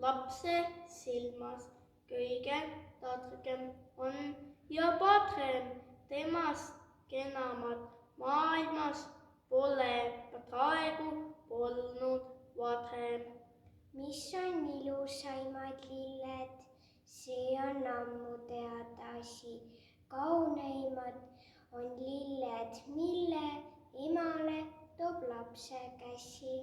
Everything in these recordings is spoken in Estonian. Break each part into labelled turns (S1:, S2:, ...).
S1: lapse silmas kõige targem on ja padrem, temast kenamat maailmas pole praegu polnud varem.
S2: Mis on ilusaimad lilled, see on ammu teada asi. Kauneimad on lilled, mille emale toob lapse käsi.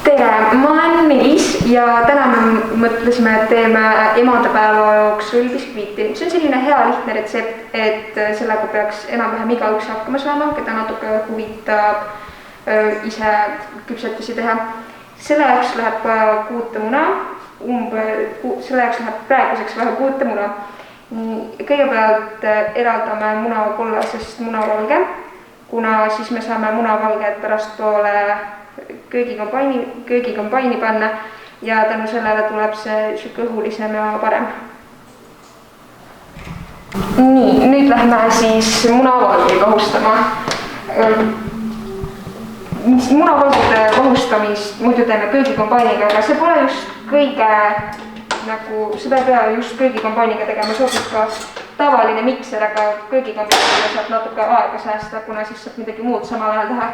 S3: Tere, ma olen Melis ja täna me mõtlesime, et teeme emadepäeva jooksul biskviiti. See on selline hea lihtne retsept, et sellega peaks enam-vähem igaüks hakkama saama, keda natuke huvitab ise küpsetusi teha. Selle jaoks läheb kuutemuna, selle jaoks läheb praeguseks vähe kuutemuna. Kõigepealt eraldame muna kollasest munavalge, kuna siis me saame munavalged pärast poole köögikombaini panna ja tänu sellele tuleb see siuke õhulisem ja parem. Nii, nüüd lähme siis munavalge kohustama. Munavalgede kohustamist muidu teeme köögikombainiga, aga see pole just kõige, seda ei pea just köögikombainiga tegema, sobib ka tavaline mikser, aga köögikombainiga saab natuke aega säästa, kuna siis saab midagi muud samal ajal teha.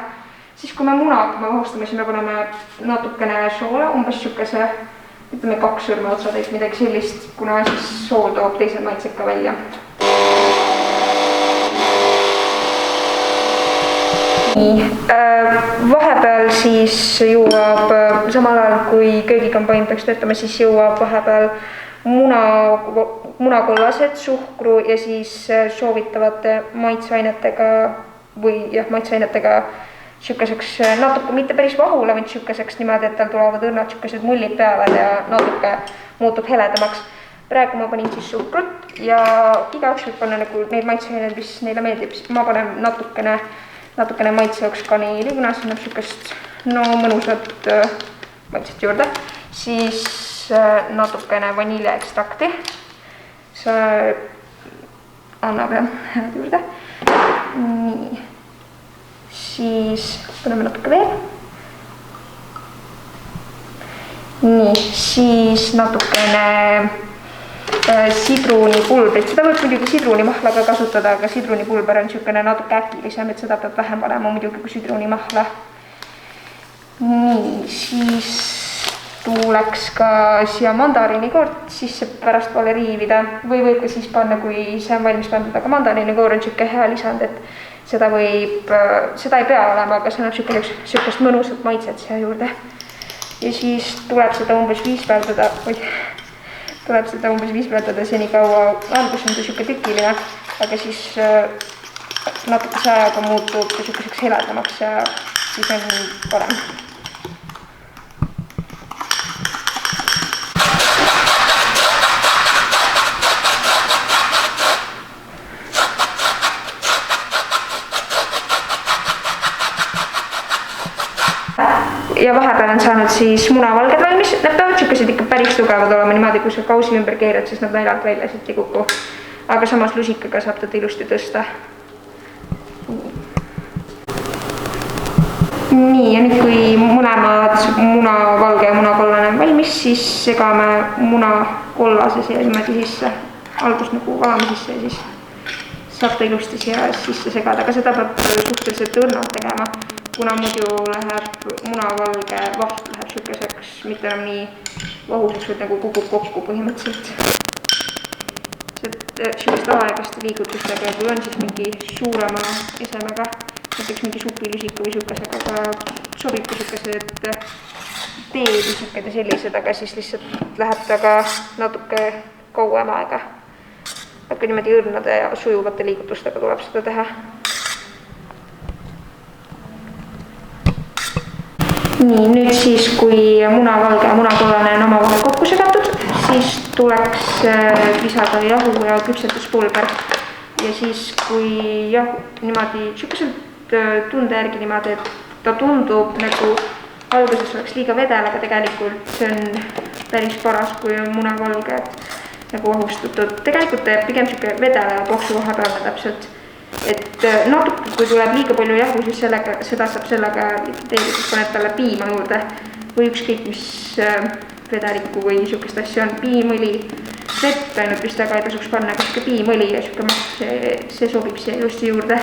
S3: Siis kui me muna hakkame kohustama, siis me paneme natukene soola, umbes siukese, ütleme 2 sõrmeotsatäis, midagi sellist, kuna siis sool toob teised maitsed ka välja. Nii, vahepeal siis jõuab, samal ajal kui köögikombain peaks töötama, siis jõuab vahepeal munakollased, suhkru ja siis soovitavate maitseainetega siukeseks natuke, mitte päris vahule, vaid siukeseks niimoodi, et tal tulevad õrnad siukesed mullid peale ja natuke muutub heledamaks. Praegu ma panin siis suhkrut ja igaüks võib panna nagu neid maitseaineid, mis neile meeldib. Ma panen natukene maitsevaks kaniili, kuna see annab siukest mõnusat maitset juurde. Siis natukene vaniljaekstrakti. See annab head juurde. Nii. Siis paneme natuke veel. Nii, siis natukene sidrunipulbrit. Seda võib muidugi sidrunimahla ka kasutada, aga sidrunipulber on siukene natuke äkilisem, et seda peab vähem panema muidugi kui sidrunimahla. Nii, siis tuleks ka siia mandariinikoort sisse pärast poole riivida või võib ka siis panna, kui see on valmis pandud, aga mandariinikoor on siuke hea lisand, et seda ei pea olema, aga see annab siukest mõnusat maitset siia juurde. Ja siis tuleb seda umbes 5 pealdada seni kaua, algus on siuke tükiline, aga siis natukese ajaga muutub siukeseks heledamaks ja siis on parem. Ja vahepeal on saanud siis munavalged valmis, nad peavad siukesed ikka päris tugevad olema niimoodi, kui sa kausi ümber keerad, siis nad naljalt välja siit ei kuku. Aga samas lusikaga saab teda ilusti tõsta. Nii, ja nüüd kui mõlemad munavalge ja munakollane on valmis, siis segame munakollase siia niimoodi sisse. Algust nagu valame sisse ja siis saab ta ilusti siia sisse segada, aga seda peab suhteliselt õrnalt tegema. Kuna muidu läheb munavalge vaht läheb siukeseks, mitte enam nii vahuseks, vaid nagu kukub kokku põhimõtteliselt. Siukest aegaste liigutustega, kui on siis mingi suurema esemega, näiteks mingi supilusika või siukesega, aga sobib ka siukesed teelusakad ja sellised, aga siis lihtsalt läheb ta ka natuke kauem aega. Aga niimoodi õrnade ja sujuvate liigutustega tuleb seda teha. Nii, nüüd siis, kui munavalge ja munakollane on omavahel kokku tuleks lisada jahu ja küpsetuspulber ja siis kui jahu niimoodi siukeselt tunde järgi niimoodi, et ta tundub nagu alguses oleks liiga vedel, aga tegelikult see on päris paras, kui on munavalge, et nagu vahustatud. Tegelikult teeb pigem siuke vedel ja poksu vahepealne täpselt. Et natuke, kui tuleb liiga palju jahu, siis seda saab sellega likvideerida, paned talle piima juurde või ükskõik mis vedelikku või siukest asja on. Piimõli, vett ainult vist väga ei tasuks panna, aga siuke piimõli ja siuke maht, see sobib siia ilusti juurde.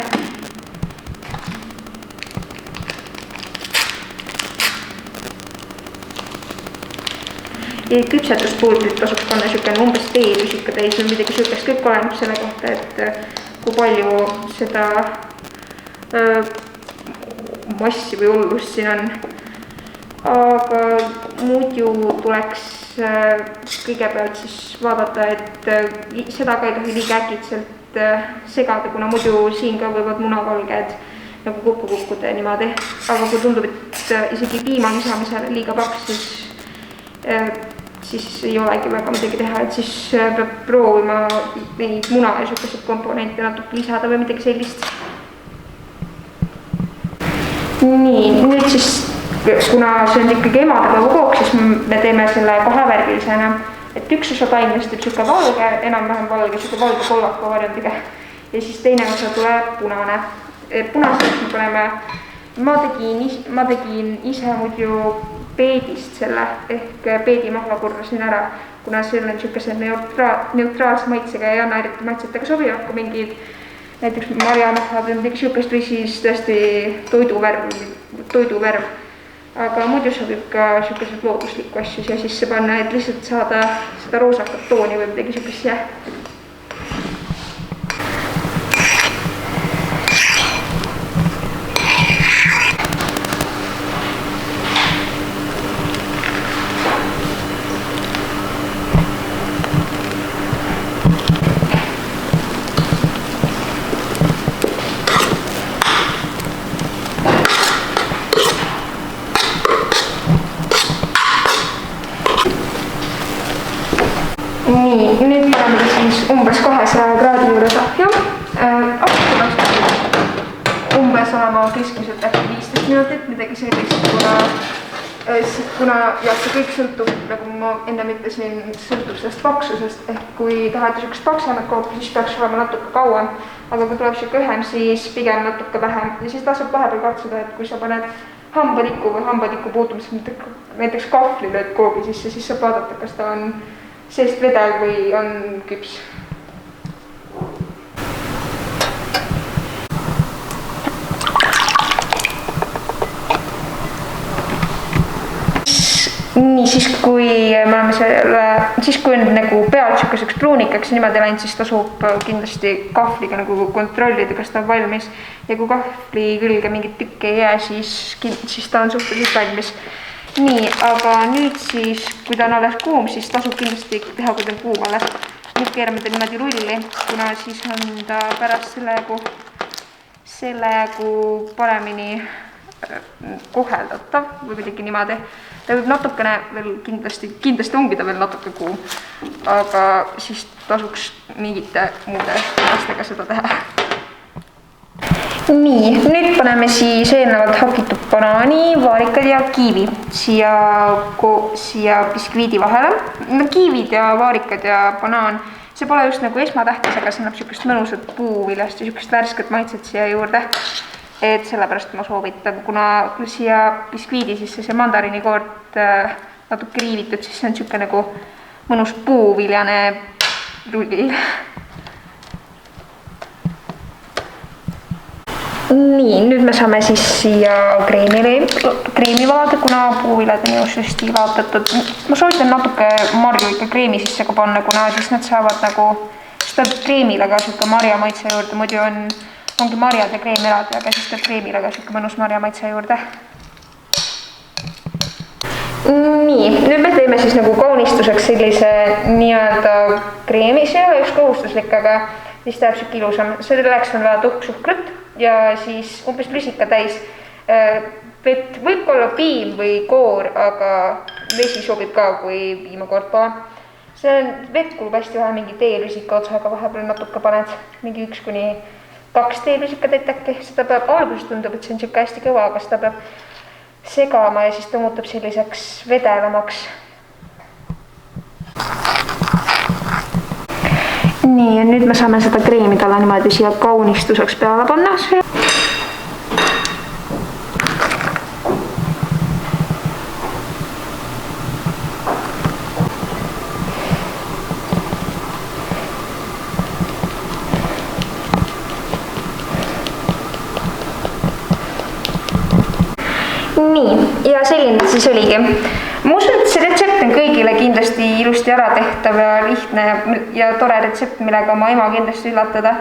S3: Küpsetuspulbrit tasuks panna siuke umbes teelusika täis või midagi siukest, kõik oleneb selle kohta, et kui palju seda massi või hullust siin on. Aga muidu tuleks kõigepealt siis vaadata, et seda ka ei tohi liiga äkitselt segada, kuna muidu siin ka võivad munavalged nagu kokku kukkuda ja niimoodi. Aga kui tundub, et isegi piima lisamisel liiga paks, siis ei olegi väga midagi teha, et siis peab proovima neid muna ja siukeseid komponente natuke lisada või midagi sellist. Nii, nüüd siis, kuna see on ikkagi emadepäeva kook, siis me teeme selle kahevärgilisena, et üks osa taimest teeb siuke valge, enam-vähem valge, siuke valge kolvaka varjundiga ja siis teine osa tuleb punane. Punaseks me paneme, ma tegin ise muidu peedist selle ehk peedi maha korrasin ära, kuna see on siukese neutraalse maitsega ja ei anna eriti maitset, aga sobivad ka mingid näiteks marjanahad või midagi siukest või siis tõesti toiduvärv. Aga muidu sobib ka siukesed looduslikku asju siia sisse panna, et lihtsalt saada seda roosakat tooni või midagi siukest siia. Nii, nüüd paneme siis umbes 200 kraadi juures ahju. Umbes olema keskmiselt äkki 15 minutit, midagi sellist, kuna ja see kõik sõltub, nagu ma enne ütlesin, sõltub sellest paksusest, ehk kui tahate siukest paksemat koopi, siis peaks olema natuke kauem, aga kui tuleb siuke õhem, siis pigem natuke vähem ja siis tasub vahepeal katsuda, et kui sa paned hambatiku või hambatiku puutumisel näiteks kahvli lööd koogi sisse, siis saab vaadata, kas ta on seest vedel või on küps. Nii, siis kui me oleme siis kui on nagu pealt siukeseks pruunikaks niimoodi läinud, siis tasub kindlasti kahvliga nagu kontrollida, kas ta on valmis. Ja kui kahvli külge mingit tükki ei jää, siis ta on suhteliselt valmis. Nii, aga nüüd siis, kui ta on alles kuum, siis tasub kindlasti teha, kui ta on kuum alles. Nüüd keerame ta niimoodi rulli, kuna siis on ta pärast selle paremini koheldatav või midagi niimoodi. Ta võib natukene veel kindlasti ongi ta veel natuke kuum, aga siis tasuks mingite muude lastega seda teha. Nii, nüüd paneme siis eelnevalt hakitud banaani, vaarikad ja kiivi siia biskviidi vahele. Kiivid ja vaarikad ja banaan, see pole just nagu esmatähtis, aga see annab siukest mõnusat puuviljast ja siukest värsket maitset siia juurde. Et sellepärast ma soovitan, kuna siia biskviidi sisse see mandariinikoort natuke riivitud, siis see on siuke nagu mõnus puuviljane rull. Nii, nüüd me saame siis siia kreemi valada, kuna puuviljad on ilusasti laotatud. Ma soovitan natuke marju ikka kreemi sisse ka panna, kuna siis nad saavad nagu seda kreemile ka siuke marja maitse juurde, muidu ongi marjad ja kreem eraldi, aga siis teeb kreemile ka siuke mõnus marja maitse juurde. Nii, nüüd me teeme siis nagu kaunistuseks sellise nii-öelda kreemi, see ei ole just kohustuslik, aga siis läheb siuke ilusam. Selleks on vaja tuhksuhkrut ja siis umbes lusika täis vett, võib olla piim või koor, aga vesi sobib ka, kui piimakoort pole. see on, vett kulub hästi vähe, mingi teelusika otsaga vahepeal natuke paned, mingi 1-2 teelusikat äkki, seda peab, alguses tundub, et see on siuke hästi kõva, aga seda peab segama ja siis ta muutub selliseks vedelamaks. Nii, ja nüüd me saame seda kreemi talle niimoodi siia kaunistuseks peale panna. Nii, ja selline siis oligi. Ma usun, et see retsept on kõigile kindlasti ilusti ära tehtav ja lihtne ja tore retsept, millega oma ema kindlasti üllatada.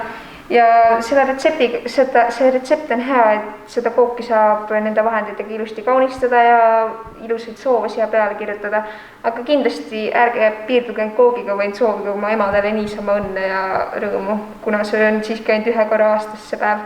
S3: Ja see retsept on hea, et seda kooki saab nende vahenditega ilusti kaunistada ja ilusaid soove siia peale kirjutada. Aga kindlasti ärge piirduge koogiga, vaid soovige oma emadele niisama õnne ja rõõmu, kuna see on siiski ainult 1 korra aastas see päev.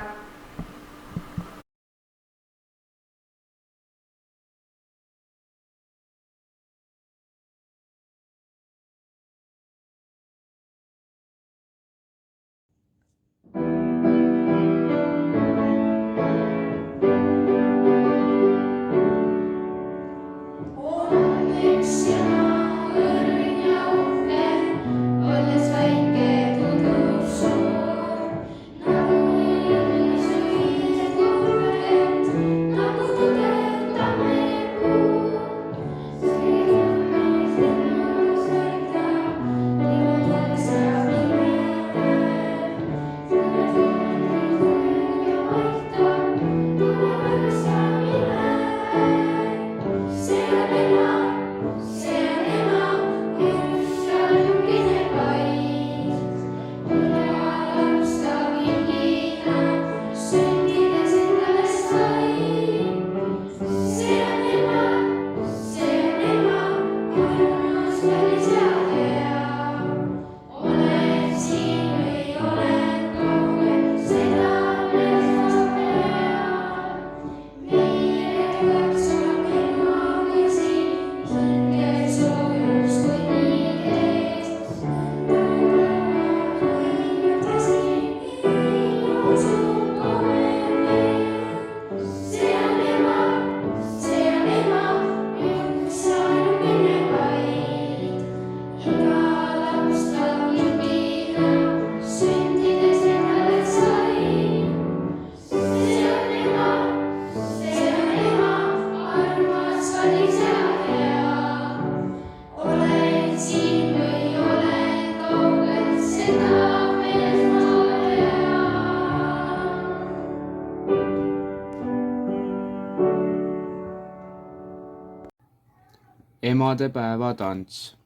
S4: Emadepäeva tants.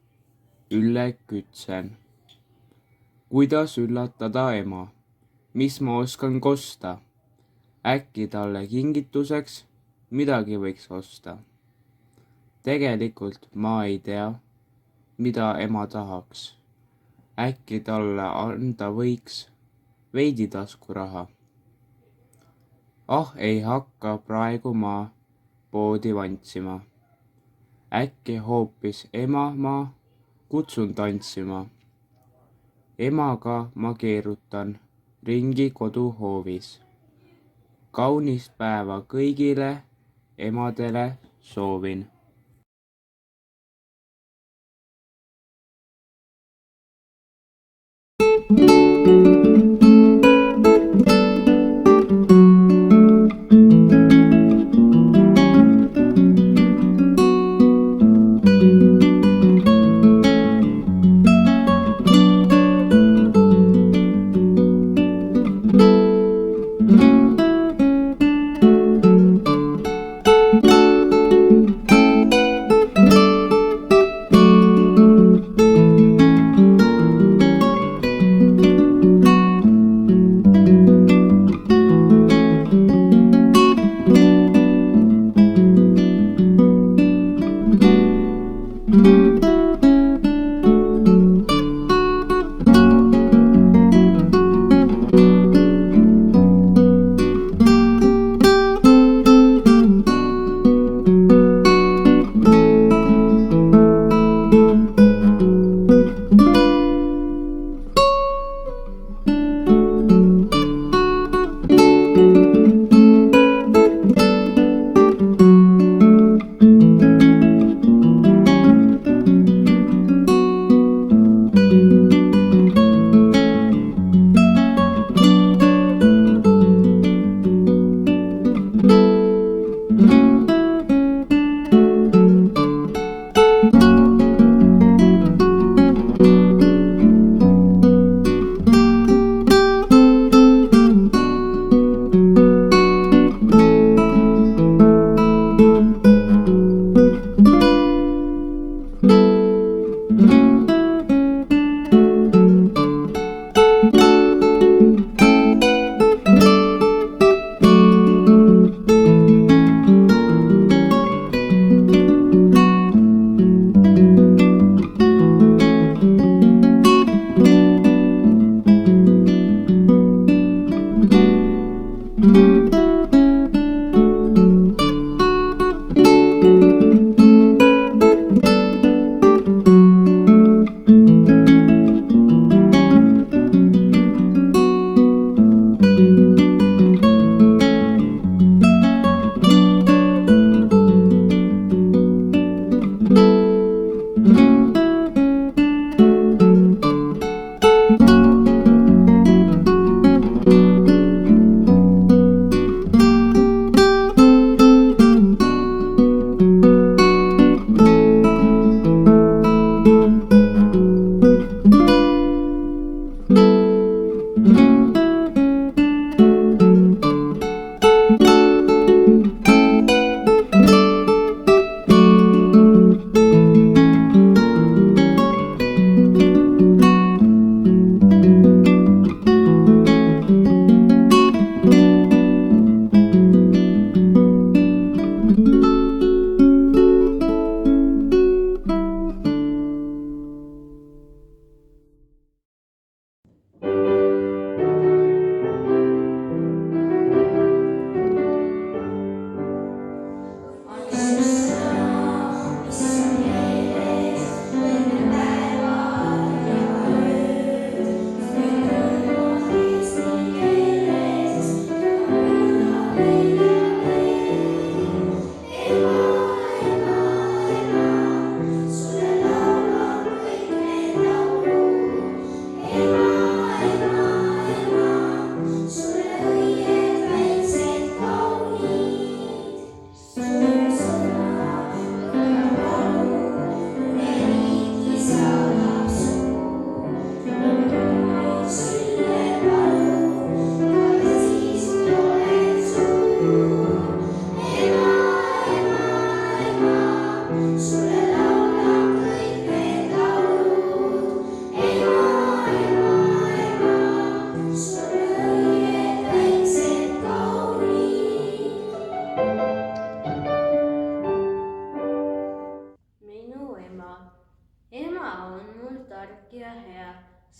S4: Ülle Kütsen. Kuidas üllatada ema? Mis ma oskan kosta? Äkki talle kingituseks midagi võiks osta. Tegelikult ma ei tea, mida ema tahaks. Äkki talle anda võiks veidi taskuraha. Ei hakka praegu ma poodi vantsima. Äkki hoopis ema ma kutsun tantsima. Emaga ma keerutan ringi koduhoovis. Kaunist päeva kõigile emadele soovin.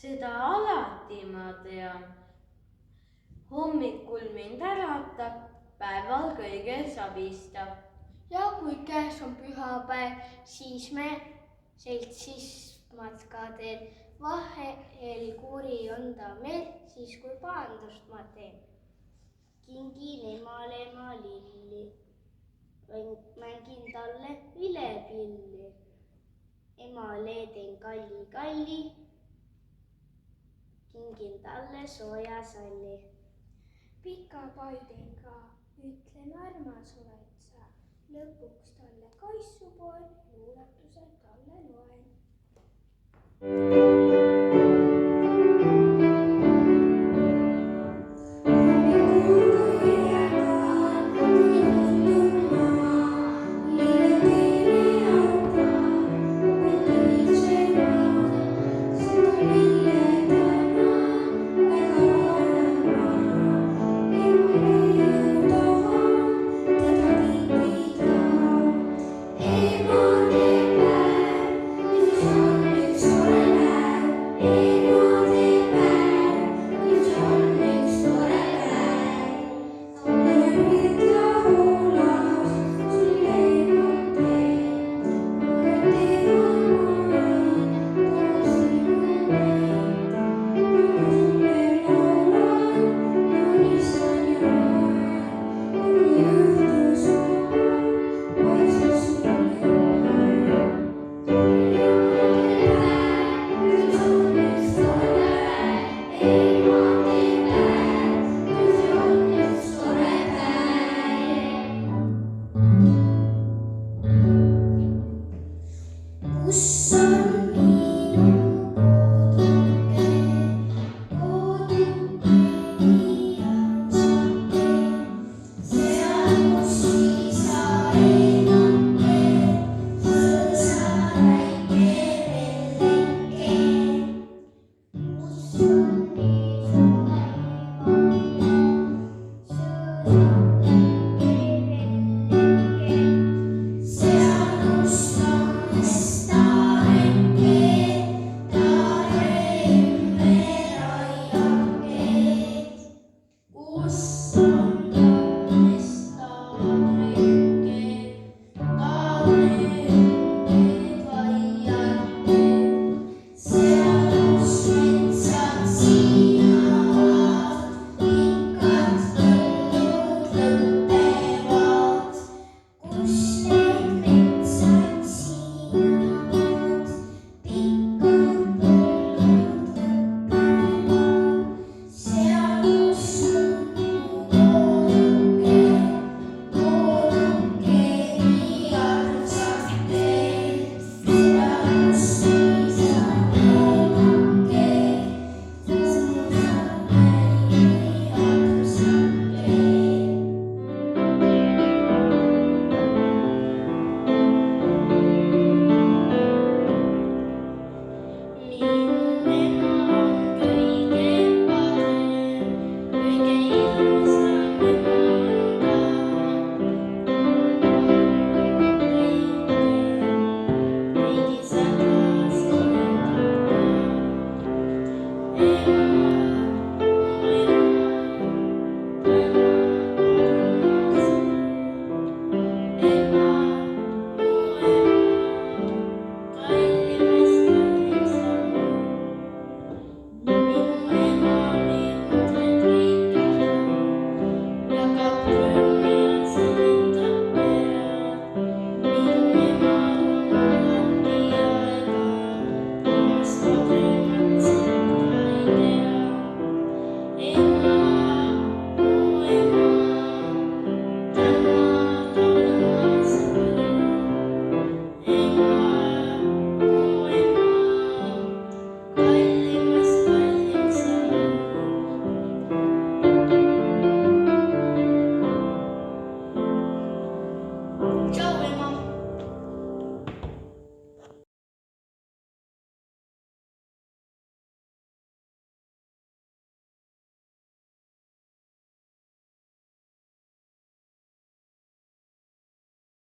S5: seda alati ma tean. Hommikul mind äratab, päeval kõiges abistab.
S1: Ja kui käes on pühapäev, siis me seltsis matkadel. Vahel kuri on ta meil, siis kui pahandust ma teen. Kingin emale ma lilli, mängin talle vilepilli. Emale teen kalli, kingin talle sooja salli.
S2: Pika paiden ka, ütlen armas oled sa. Lõpuks talle kaisu poen, luuletused talle loen.